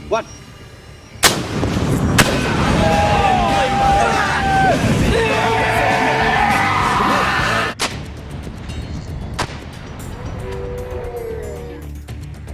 One.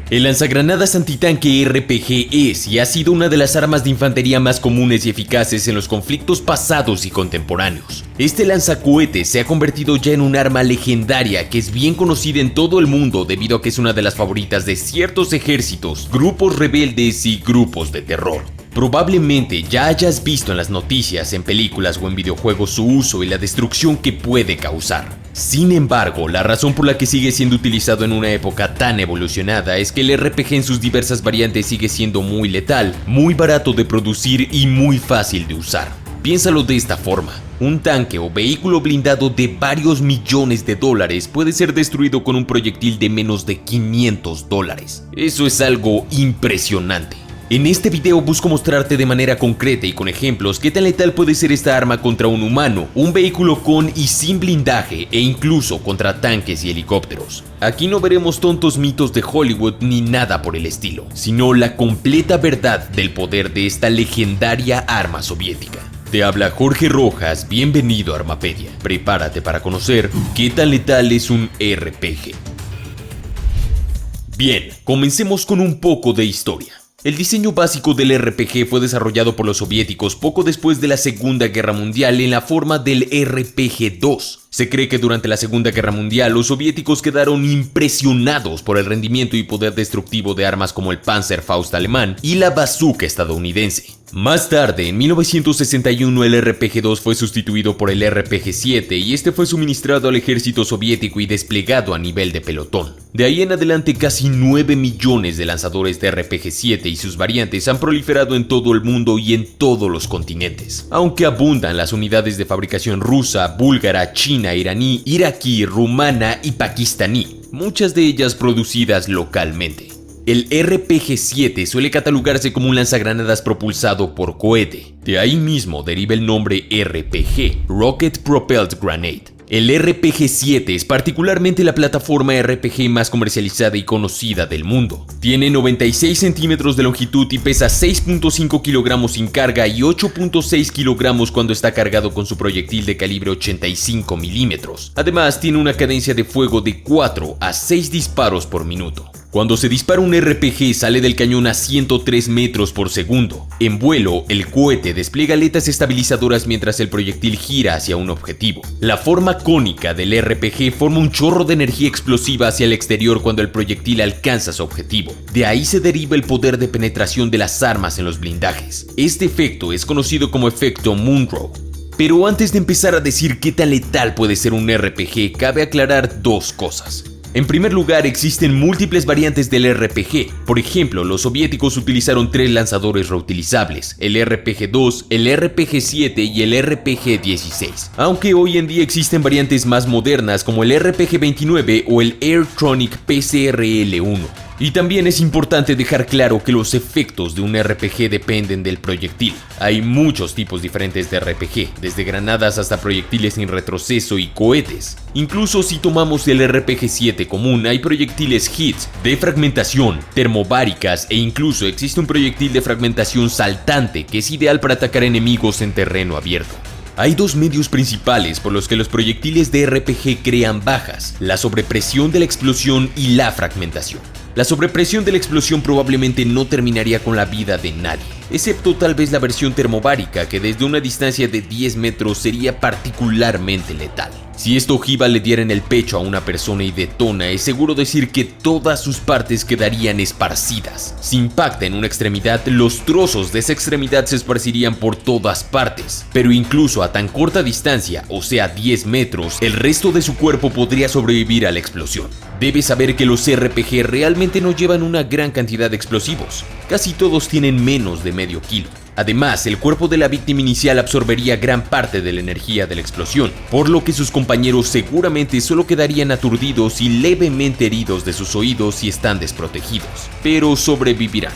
El lanzagranadas antitanque RPG es y ha sido una de las armas de infantería más comunes y eficaces en los conflictos pasados y contemporáneos. Este lanzacohetes se ha convertido ya en un arma legendaria que es bien conocida en todo el mundo debido a que es una de las favoritas de ciertos ejércitos, grupos rebeldes y grupos de terror. Probablemente ya hayas visto en las noticias, en películas o en videojuegos su uso y la destrucción que puede causar. Sin embargo, la razón por la que sigue siendo utilizado en una época tan evolucionada es que el RPG en sus diversas variantes sigue siendo muy letal, muy barato de producir y muy fácil de usar. Piénsalo de esta forma. Un tanque o vehículo blindado de varios millones de dólares puede ser destruido con un proyectil de menos de $500. Eso es algo impresionante. En este video busco mostrarte de manera concreta y con ejemplos qué tan letal puede ser esta arma contra un humano, un vehículo con y sin blindaje e incluso contra tanques y helicópteros. Aquí no veremos tontos mitos de Hollywood ni nada por el estilo, sino la completa verdad del poder de esta legendaria arma soviética. Te habla Jorge Rojas, bienvenido a Armapedia. Prepárate para conocer qué tan letal es un RPG. Bien, comencemos con un poco de historia. El diseño básico del RPG fue desarrollado por los soviéticos poco después de la Segunda Guerra Mundial en la forma del RPG-2. Se cree que durante la Segunda Guerra Mundial los soviéticos quedaron impresionados por el rendimiento y poder destructivo de armas como el Panzerfaust alemán y la bazooka estadounidense. Más tarde, en 1961, el RPG-2 fue sustituido por el RPG-7 y este fue suministrado al ejército soviético y desplegado a nivel de pelotón. De ahí en adelante, casi 9 millones de lanzadores de RPG-7 y sus variantes han proliferado en todo el mundo y en todos los continentes. Aunque abundan las unidades de fabricación rusa, búlgara, china, iraní, iraquí, rumana y pakistaní, muchas de ellas producidas localmente. El RPG-7 suele catalogarse como un lanzagranadas propulsado por cohete. De ahí mismo deriva el nombre RPG, Rocket Propelled Grenade. El RPG-7 es particularmente la plataforma RPG más comercializada y conocida del mundo. Tiene 96 centímetros de longitud y pesa 6.5 kilogramos sin carga y 8.6 kilogramos cuando está cargado con su proyectil de calibre 85 milímetros. Además, tiene una cadencia de fuego de 4 a 6 disparos por minuto. Cuando se dispara un RPG sale del cañón a 103 metros por segundo. En vuelo, el cohete despliega aletas estabilizadoras mientras el proyectil gira hacia un objetivo. La forma cónica del RPG forma un chorro de energía explosiva hacia el exterior cuando el proyectil alcanza su objetivo. De ahí se deriva el poder de penetración de las armas en los blindajes. Este efecto es conocido como efecto Munro. Pero antes de empezar a decir qué tan letal puede ser un RPG, cabe aclarar dos cosas. En primer lugar, existen múltiples variantes del RPG. Por ejemplo, los soviéticos utilizaron 3 lanzadores reutilizables, el RPG-2, el RPG-7 y el RPG-16. Aunque hoy en día existen variantes más modernas como el RPG-29 o el Airtronic PCRL-1. Y también es importante dejar claro que los efectos de un RPG dependen del proyectil. Hay muchos tipos diferentes de RPG, desde granadas hasta proyectiles sin retroceso y cohetes. Incluso si tomamos el RPG-7 común, hay proyectiles hits, de fragmentación, termobáricas e incluso existe un proyectil de fragmentación saltante que es ideal para atacar enemigos en terreno abierto. Hay dos medios principales por los que los proyectiles de RPG crean bajas: la sobrepresión de la explosión y la fragmentación. La sobrepresión de la explosión probablemente no terminaría con la vida de nadie, excepto tal vez la versión termobárica, que desde una distancia de 10 metros sería particularmente letal. Si esta ojiva le diera en el pecho a una persona y detona, es seguro decir que todas sus partes quedarían esparcidas. Si impacta en una extremidad, los trozos de esa extremidad se esparcirían por todas partes. Pero incluso a tan corta distancia, o sea 10 metros, el resto de su cuerpo podría sobrevivir a la explosión. Debes saber que los RPG realmente no llevan una gran cantidad de explosivos. Casi todos tienen menos de medio kilo. Además, el cuerpo de la víctima inicial absorbería gran parte de la energía de la explosión, por lo que sus compañeros seguramente solo quedarían aturdidos y levemente heridos de sus oídos si están desprotegidos, pero sobrevivirán.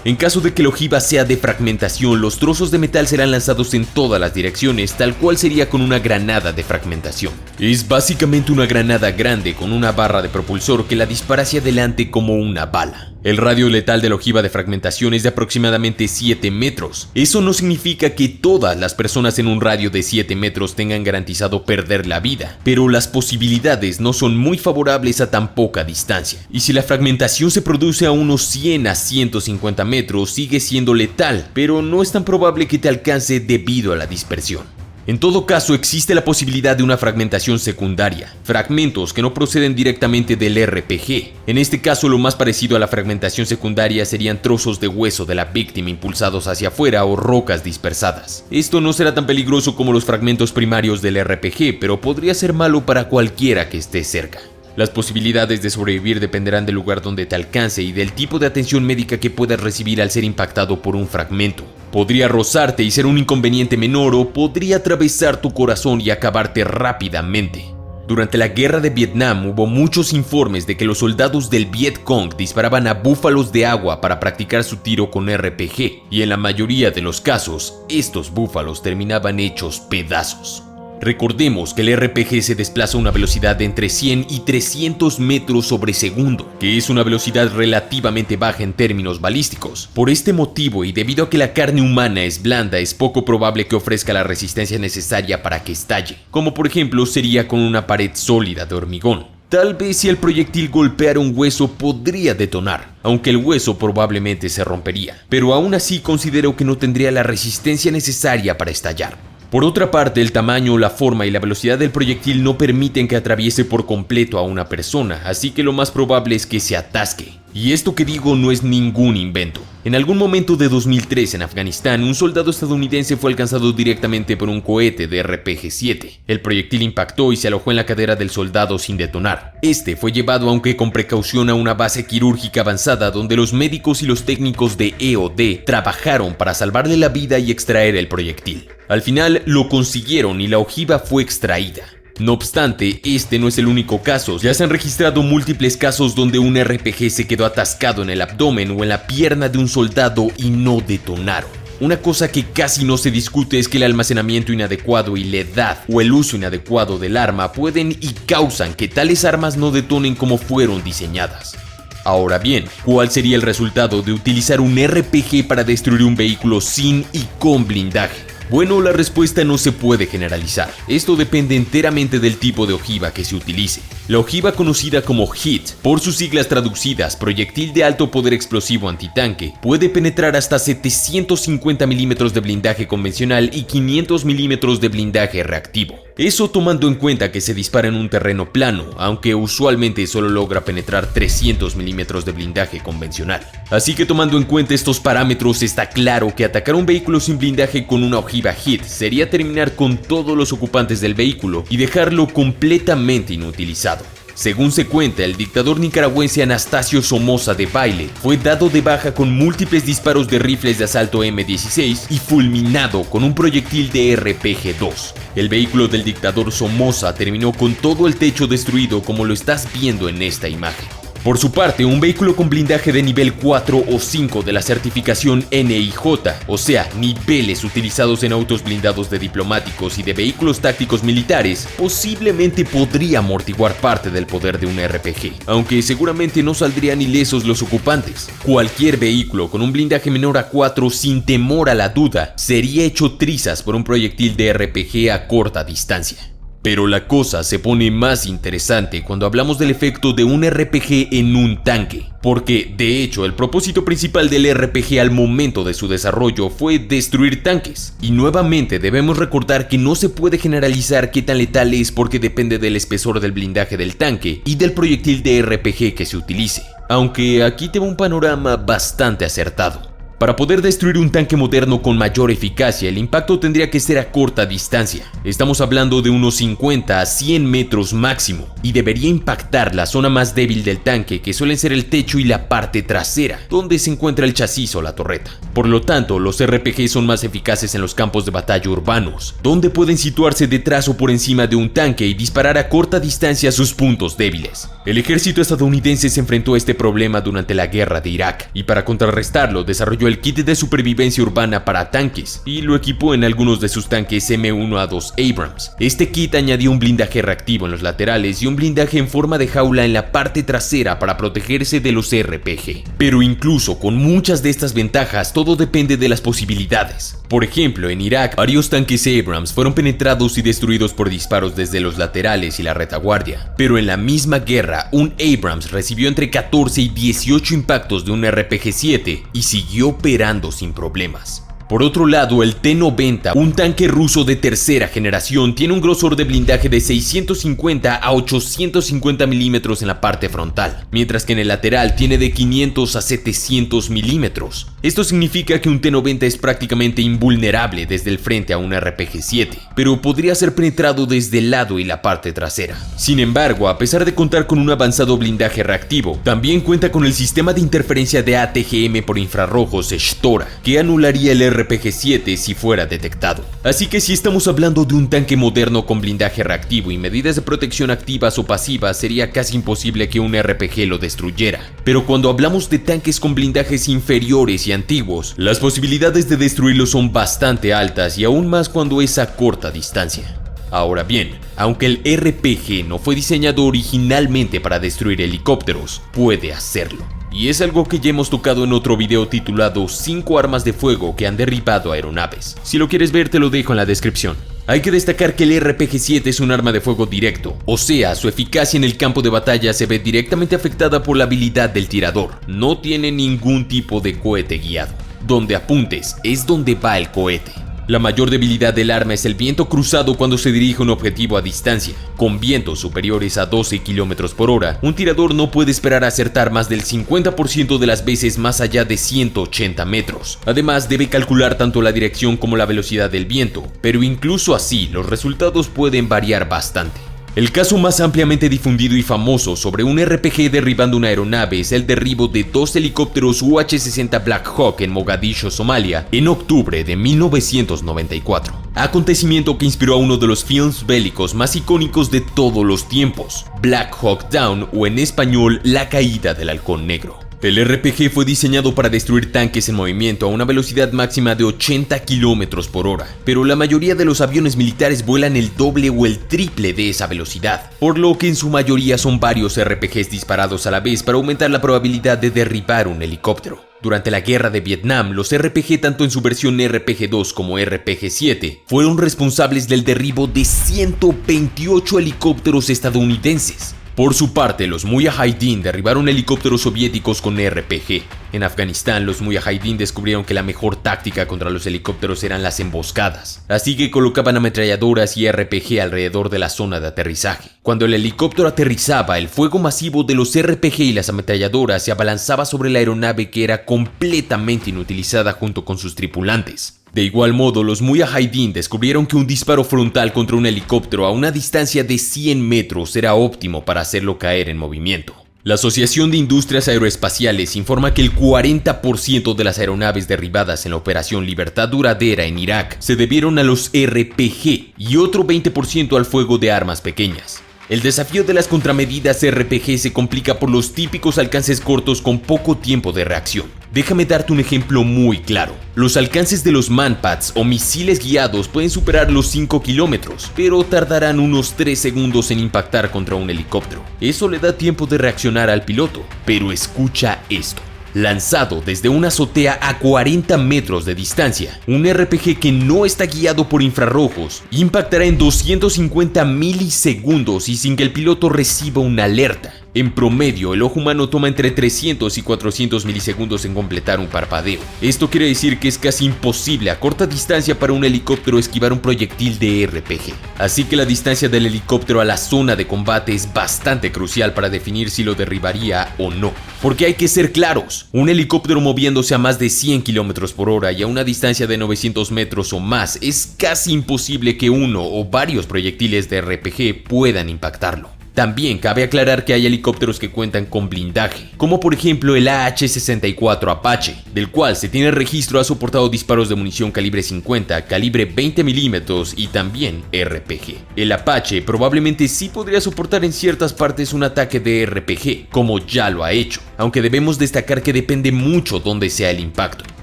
En caso de que la ojiva sea de fragmentación, los trozos de metal serán lanzados en todas las direcciones, tal cual sería con una granada de fragmentación. Es básicamente una granada grande con una barra de propulsor que la dispara hacia adelante como una bala. El radio letal de la ojiva de fragmentación es de aproximadamente 7 metros. Eso no significa que todas las personas en un radio de 7 metros tengan garantizado perder la vida, pero las posibilidades no son muy favorables a tan poca distancia. Y si la fragmentación se produce a unos 100 a 150 metros, sigue siendo letal, pero no es tan probable que te alcance debido a la dispersión. En todo caso, existe la posibilidad de una fragmentación secundaria, fragmentos que no proceden directamente del RPG. En este caso, lo más parecido a la fragmentación secundaria serían trozos de hueso de la víctima impulsados hacia afuera o rocas dispersadas. Esto no será tan peligroso como los fragmentos primarios del RPG, pero podría ser malo para cualquiera que esté cerca. Las posibilidades de sobrevivir dependerán del lugar donde te alcance y del tipo de atención médica que puedas recibir al ser impactado por un fragmento. Podría rozarte y ser un inconveniente menor, o podría atravesar tu corazón y acabarte rápidamente. Durante la guerra de Vietnam hubo muchos informes de que los soldados del Viet Cong disparaban a búfalos de agua para practicar su tiro con RPG, y en la mayoría de los casos, estos búfalos terminaban hechos pedazos. Recordemos que el RPG se desplaza a una velocidad de entre 100 y 300 metros sobre segundo, que es una velocidad relativamente baja en términos balísticos. Por este motivo, y debido a que la carne humana es blanda, es poco probable que ofrezca la resistencia necesaria para que estalle, como por ejemplo sería con una pared sólida de hormigón. Tal vez si el proyectil golpeara un hueso podría detonar, aunque el hueso probablemente se rompería, pero aún así considero que no tendría la resistencia necesaria para estallar. Por otra parte, el tamaño, la forma y la velocidad del proyectil no permiten que atraviese por completo a una persona, así que lo más probable es que se atasque. Y esto que digo no es ningún invento. En algún momento de 2003 en Afganistán, un soldado estadounidense fue alcanzado directamente por un cohete de RPG-7. El proyectil impactó y se alojó en la cadera del soldado sin detonar. Este fue llevado, aunque con precaución, a una base quirúrgica avanzada donde los médicos y los técnicos de EOD trabajaron para salvarle la vida y extraer el proyectil. Al final lo consiguieron y la ojiva fue extraída. No obstante, este no es el único caso. Ya se han registrado múltiples casos donde un RPG se quedó atascado en el abdomen o en la pierna de un soldado y no detonaron. Una cosa que casi no se discute es que el almacenamiento inadecuado y la edad o el uso inadecuado del arma pueden y causan que tales armas no detonen como fueron diseñadas. Ahora bien, ¿cuál sería el resultado de utilizar un RPG para destruir un vehículo sin y con blindaje? Bueno, la respuesta no se puede generalizar. Esto depende enteramente del tipo de ojiva que se utilice. La ojiva conocida como HIT, por sus siglas traducidas proyectil de alto poder explosivo antitanque, puede penetrar hasta 750 milímetros de blindaje convencional y 500 milímetros de blindaje reactivo. Eso tomando en cuenta que se dispara en un terreno plano, aunque usualmente solo logra penetrar 300 milímetros de blindaje convencional. Así que tomando en cuenta estos parámetros, está claro que atacar un vehículo sin blindaje con una ojiva HIT sería terminar con todos los ocupantes del vehículo y dejarlo completamente inutilizado. Según se cuenta, el dictador nicaragüense Anastasio Somoza Debayle fue dado de baja con múltiples disparos de rifles de asalto M16 y fulminado con un proyectil de RPG-2. El vehículo del dictador Somoza terminó con todo el techo destruido, como lo estás viendo en esta imagen. Por su parte, un vehículo con blindaje de nivel 4 o 5 de la certificación NIJ, o sea, niveles utilizados en autos blindados de diplomáticos y de vehículos tácticos militares, posiblemente podría amortiguar parte del poder de un RPG, aunque seguramente no saldrían ilesos los ocupantes. Cualquier vehículo con un blindaje menor a 4, sin temor a la duda, sería hecho trizas por un proyectil de RPG a corta distancia. Pero la cosa se pone más interesante cuando hablamos del efecto de un RPG en un tanque, porque de hecho el propósito principal del RPG al momento de su desarrollo fue destruir tanques. Y nuevamente debemos recordar que no se puede generalizar qué tan letal es, porque depende del espesor del blindaje del tanque y del proyectil de RPG que se utilice, aunque aquí te va un panorama bastante acertado. Para poder destruir un tanque moderno con mayor eficacia, el impacto tendría que ser a corta distancia. Estamos hablando de unos 50 a 100 metros máximo, y debería impactar la zona más débil del tanque, que suelen ser el techo y la parte trasera, donde se encuentra el chasis o la torreta. Por lo tanto, los RPG son más eficaces en los campos de batalla urbanos, donde pueden situarse detrás o por encima de un tanque y disparar a corta distancia sus puntos débiles. El ejército estadounidense se enfrentó a este problema durante la guerra de Irak, y para contrarrestarlo desarrolló el kit de supervivencia urbana para tanques y lo equipó en algunos de sus tanques M1A2 Abrams. Este kit añadió un blindaje reactivo en los laterales y un blindaje en forma de jaula en la parte trasera para protegerse de los RPG. Pero incluso con muchas de estas ventajas, todo depende de las posibilidades. Por ejemplo, en Irak, varios tanques Abrams fueron penetrados y destruidos por disparos desde los laterales y la retaguardia. Pero en la misma guerra, un Abrams recibió entre 14 y 18 impactos de un RPG-7 y siguió operando sin problemas. Por otro lado, el T-90, un tanque ruso de tercera generación, tiene un grosor de blindaje de 650 a 850 milímetros en la parte frontal, mientras que en el lateral tiene de 500 a 700 milímetros. Esto significa que un T-90 es prácticamente invulnerable desde el frente a un RPG-7, pero podría ser penetrado desde el lado y la parte trasera. Sin embargo, a pesar de contar con un avanzado blindaje reactivo, también cuenta con el sistema de interferencia de ATGM por infrarrojos Shtora, que anularía el RPG-7 si fuera detectado. Así que si estamos hablando de un tanque moderno con blindaje reactivo y medidas de protección activas o pasivas, sería casi imposible que un RPG lo destruyera. Pero cuando hablamos de tanques con blindajes inferiores y antiguos, las posibilidades de destruirlos son bastante altas y aún más cuando es a corta distancia. Ahora bien, aunque el RPG no fue diseñado originalmente para destruir helicópteros, puede hacerlo. Y es algo que ya hemos tocado en otro video titulado 5 armas de fuego que han derribado aeronaves. Si lo quieres ver, te lo dejo en la descripción. Hay que destacar que el RPG-7 es un arma de fuego directo, o sea, su eficacia en el campo de batalla se ve directamente afectada por la habilidad del tirador. No tiene ningún tipo de cohete guiado. Donde apuntes es donde va el cohete. La mayor debilidad del arma es el viento cruzado cuando se dirige a un objetivo a distancia. Con vientos superiores a 12 km por hora, un tirador no puede esperar a acertar más del 50% de las veces más allá de 180 metros. Además, debe calcular tanto la dirección como la velocidad del viento, pero incluso así, los resultados pueden variar bastante. El caso más ampliamente difundido y famoso sobre un RPG derribando una aeronave es el derribo de 2 helicópteros UH-60 Black Hawk en Mogadiscio, Somalia, en octubre de 1994. Acontecimiento que inspiró a uno de los films bélicos más icónicos de todos los tiempos, Black Hawk Down, o en español, La caída del halcón negro. El RPG fue diseñado para destruir tanques en movimiento a una velocidad máxima de 80 km por hora, pero la mayoría de los aviones militares vuelan el doble o el triple de esa velocidad, por lo que en su mayoría son varios RPGs disparados a la vez para aumentar la probabilidad de derribar un helicóptero. Durante la guerra de Vietnam, los RPG tanto en su versión RPG-2 como RPG-7 fueron responsables del derribo de 128 helicópteros estadounidenses. Por su parte, los Mujahideen derribaron helicópteros soviéticos con RPG. En Afganistán, los Mujahideen descubrieron que la mejor táctica contra los helicópteros eran las emboscadas, así que colocaban ametralladoras y RPG alrededor de la zona de aterrizaje. Cuando el helicóptero aterrizaba, el fuego masivo de los RPG y las ametralladoras se abalanzaba sobre la aeronave, que era completamente inutilizada junto con sus tripulantes. De igual modo, los Mujahideen descubrieron que un disparo frontal contra un helicóptero a una distancia de 100 metros era óptimo para hacerlo caer en movimiento. La Asociación de Industrias Aeroespaciales informa que el 40% de las aeronaves derribadas en la Operación Libertad Duradera en Irak se debieron a los RPG y otro 20% al fuego de armas pequeñas. El desafío de las contramedidas RPG se complica por los típicos alcances cortos con poco tiempo de reacción. Déjame darte un ejemplo muy claro. Los alcances de los Manpads o misiles guiados pueden superar los 5 kilómetros, pero tardarán unos 3 segundos en impactar contra un helicóptero. Eso le da tiempo de reaccionar al piloto, pero escucha esto. Lanzado desde una azotea a 40 metros de distancia, un RPG que no está guiado por infrarrojos impactará en 250 milisegundos y sin que el piloto reciba una alerta. En promedio, el ojo humano toma entre 300 y 400 milisegundos en completar un parpadeo. Esto quiere decir que es casi imposible a corta distancia para un helicóptero esquivar un proyectil de RPG. Así que la distancia del helicóptero a la zona de combate es bastante crucial para definir si lo derribaría o no. Porque hay que ser claros, un helicóptero moviéndose a más de 100 km por hora y a una distancia de 900 metros o más, es casi imposible que uno o varios proyectiles de RPG puedan impactarlo. También cabe aclarar que hay helicópteros que cuentan con blindaje, como por ejemplo el AH-64 Apache, del cual se tiene registro ha soportado disparos de munición calibre 50, calibre 20 milímetros y también RPG. El Apache probablemente sí podría soportar en ciertas partes un ataque de RPG, como ya lo ha hecho, aunque debemos destacar que depende mucho dónde sea el impacto.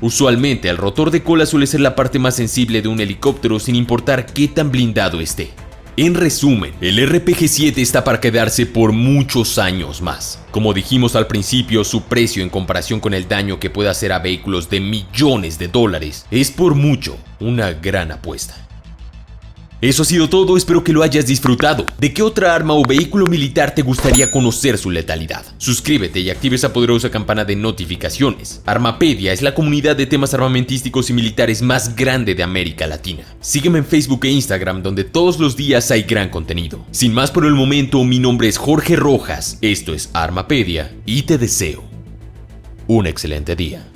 Usualmente el rotor de cola suele ser la parte más sensible de un helicóptero sin importar qué tan blindado esté. En resumen, el RPG-7 está para quedarse por muchos años más. Como dijimos al principio, su precio en comparación con el daño que puede hacer a vehículos de millones de dólares es por mucho una gran apuesta. Eso ha sido todo, espero que lo hayas disfrutado. ¿De qué otra arma o vehículo militar te gustaría conocer su letalidad? Suscríbete y activa esa poderosa campana de notificaciones. Armapedia es la comunidad de temas armamentísticos y militares más grande de América Latina. Sígueme en Facebook e Instagram, donde todos los días hay gran contenido. Sin más por el momento, mi nombre es Jorge Rojas, esto es Armapedia y te deseo un excelente día.